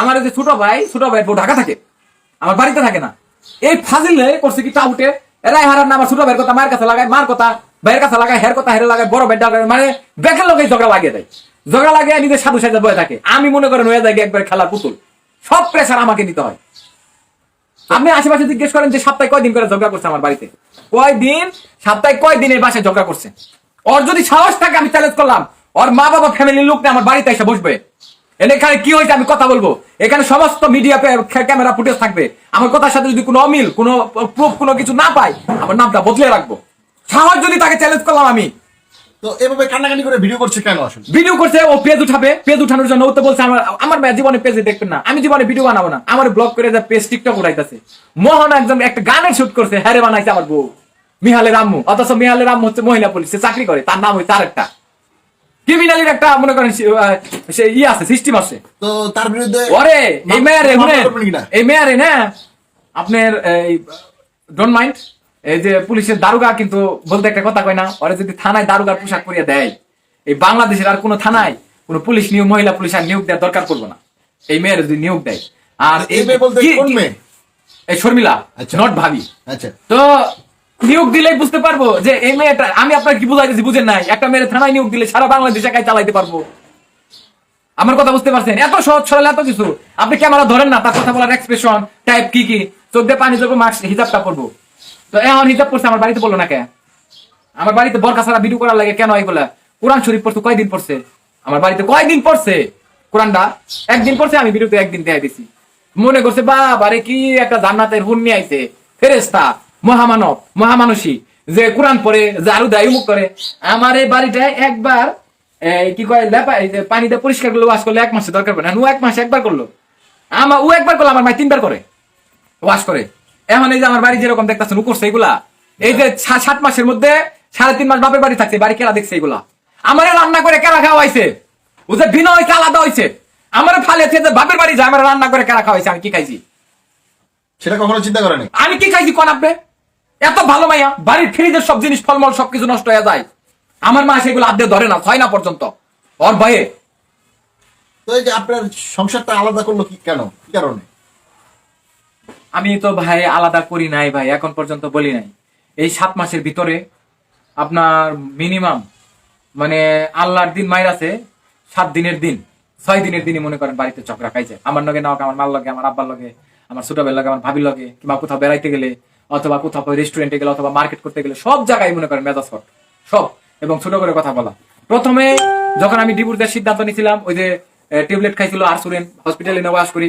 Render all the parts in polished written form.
আমার যে ছোট ভাই বউ ঢাকা থাকে, আমার বাড়িতে থাকে না। এই ফাজিল করছে কি টাউটে এরাই হারার না আমার ছোট ভাইয়ের কথা মায়ের কাছে লাগায়, মার কথা ভাইয়ের কাছে লাগায়, হের কথা হেরে লাগায়, বড় ভাই মানে বেকের লোক ঝগড়া লাগিয়ে দেয়। ঝগড়া লাগিয়ে নিজের সাধু সাজা বয়ে থাকে। আমি মনে করেন হয়ে যায় একবার খেলার পুতুল, সব প্রেশার আমাকে নিতে হয়। আপনি আশেপাশে জিজ্ঞেস করেন যে সপ্তাহে কয়দিন করে ঝগড়া করছে আমার বাড়িতে, কয়দিন, সপ্তাহে কয়দিন এই বাসায় ঝগড়া করছে। ওর যদি সাহস থাকে আমি চ্যালেঞ্জ করলাম, ওর মা বাবা ফ্যামিলির লোক না আমার বাড়িতে এসে বসবে, এখানে কি হয়েছে আমি কথা বলবো, এখানে সমস্ত মিডিয়া ক্যামেরা ফুটেজ থাকবে। আমার কথার সাথে যদি কোনো অমিল, কোনো প্রুফ, কোনো কিছু না পাই, আমার নামটা বদলে রাখবো। সাহস যদি তাকে চ্যালেঞ্জ করলাম আমি। তো এভাবে কান্নাকানি করে ভিডিও করছে কেন? আসলে ভিডিও করছে ও পেজ উঠাবে, পেজ উঠানোর জন্য। ও তো বলছে আমার জীবনে পেজে দেখবেন না, আমি জীবনে ভিডিও বানাবো না। আমার ব্লগ করে যা পেজ টিকটক উঠাইতেছে। মোহন একদম একটা গানের শুট করছে, হ্যারে বানাইছে আমার বউ মিহালের আম্মু। অথচ মিহালের আম্মু হচ্ছে মহিলা পুলিশ, সে চাকরি করে, তার নাম হচ্ছে আরেকটা ক্রিমিনালের একটা মনে করেন সে আছে, সিস্টেম আছে। তো তার বিরুদ্ধে ওরে এই মেয়ারে এই মেয়ারে না আপনার ডোন্ট মাইন্ড, এই যে পুলিশের দারোগা কিন্তু বলতে একটা কথা কয় না, ওরা যদি থানায় দারোগার পোশাক পরিয়ে দেয়, এই বাংলাদেশের আর কোন থানায় কোন পুলিশ নিয়োগ, মহিলা পুলিশ আর নিয়োগ দেওয়ার দরকার পড়বে না, এই মেয়ের যদি নিয়োগ দেয়। আর এই শর্মিলা নট ভাবি, আচ্ছা, তো নিয়োগ দিলেই বুঝতে পারবো যে এই মেয়েটা, আমি আপনার কি বুঝাইতেছি বুঝেন নাই, একটা মেয়ের থানায় নিয়োগ দিলে সারা বাংলাদেশ একাই চালাইতে পারবো। আমার কথা বুঝতে পারছেন? এত সহজ সরল, এত কিছু। আপনি ক্যামেরা ধরেন না, তার কথা বলার এক্সপ্রেশন টাইপ কি কি, চোখ দিয়ে পানি যাবো, মাস্ক হিজাবটা করবো। তো এখন হিজাব করছে, আমার বাড়িতে বললো না কে? আমার বাড়িতে বরকা ছাড়া ভিডিও করার লাগে কেন? এগুলা কোরআন শরীফ পড়ছে, কয়দিন পড়ছে আমার বাড়িতে? কয়দিন পড়ছে কোরআনটা? একদিন পড়ছে, আমি ভিডিওতে একদিন দেখাই দিছি। মনে করছে বাবারে কি একটা জান্নাতের হুন নিয়ে আইছে, ফেরেশতা, মহামানব, মহামানুষী, যে কোরআন পড়ে, ঝাড়ু দেয়, মুখ করে। আমার এই বাড়িটায় একবার কি কয় পানি দিয়ে পরিষ্কার করলো, ওয়াশ করলে 1 মাসে দরকার পড়ে না। ও 1 মাসে একবার করলো, ও একবার করলো, আমার মাই 3বার করে ওয়াশ করে। এখন এই যে আমার বাড়ি যেরকম দেখতেছেন ও করছে এগুলা, এই যে 7 মাসের মধ্যে 3.5 মাস বাপের বাড়ি থাকছে, বাড়ি কেরা দেখছে এগুলা? আমার রান্না করে কেরা খাওয়াইছে? ও যে ভিন্ন হয়েছে, আলাদা হয়েছে। আমার ফালিয়েছে যে বাপের বাড়ি যায়, আমার রান্না করে কেরা খাওয়াইছে, আমি কি খাইছি সেটা কখনো চিন্তা করেনি? আমি কি খাইছি কোন আপনি? এত ভালো মাইয়া, বাড়ির ফ্রিজের সব জিনিস ফলমল সবকিছু নষ্ট হয়ে যায়, আমার মা সেগুলো আদে ধরে না, হয় না পর্যন্ত ওর ভয়ে। তো এই যে আপনার সংসারটা আলাদা করলো কি, কেন, কি কারণে? আমি তো ভাই আলাদা করি নাই ভাই, এখন পর্যন্ত বলি নাই। এই 7 মাসের ভিতরে আপনার মিনিমাম মানে আল্লাহর দিন মায়ের আছে 7 দিনের দিন, 6 দিনের দিনই মনে করেন বাড়িতে ঝগড়া খাইছে। আমার লগে না হোক, আমার মার লগে, আমার আব্বার লগে, আমার ছোট ভাইয়ের লগে, আমার ভাবির লগে, কিংবা কোথাও বেড়াইতে গেলে, অথবা কোথাও রেস্টুরেন্টে গেলে, অথবা মার্কেট করতে গেলে, সব জায়গায় মনে করেন মেজাজ হট সব। এবং ছোট করে কথা বলা। প্রথমে যখন আমি ডিভোর্স দেওয়ার সিদ্ধান্ত নিয়েছিলাম, ওই যে ট্যাবলেট খাইছিল আরসুরেন, হসপিটালে নেওয়া আস করি,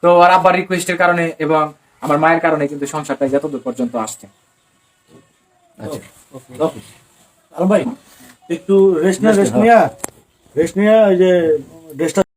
তো আর আব্বার রিকোয়েস্টের কারণে এবং আমার মায়ের কারণে কিন্তু সংসারটা যতদূর পর্যন্ত আসছে। আচ্ছা, ভাই একটু রেস্ট নিয়ে ওই যে ড্রেসটা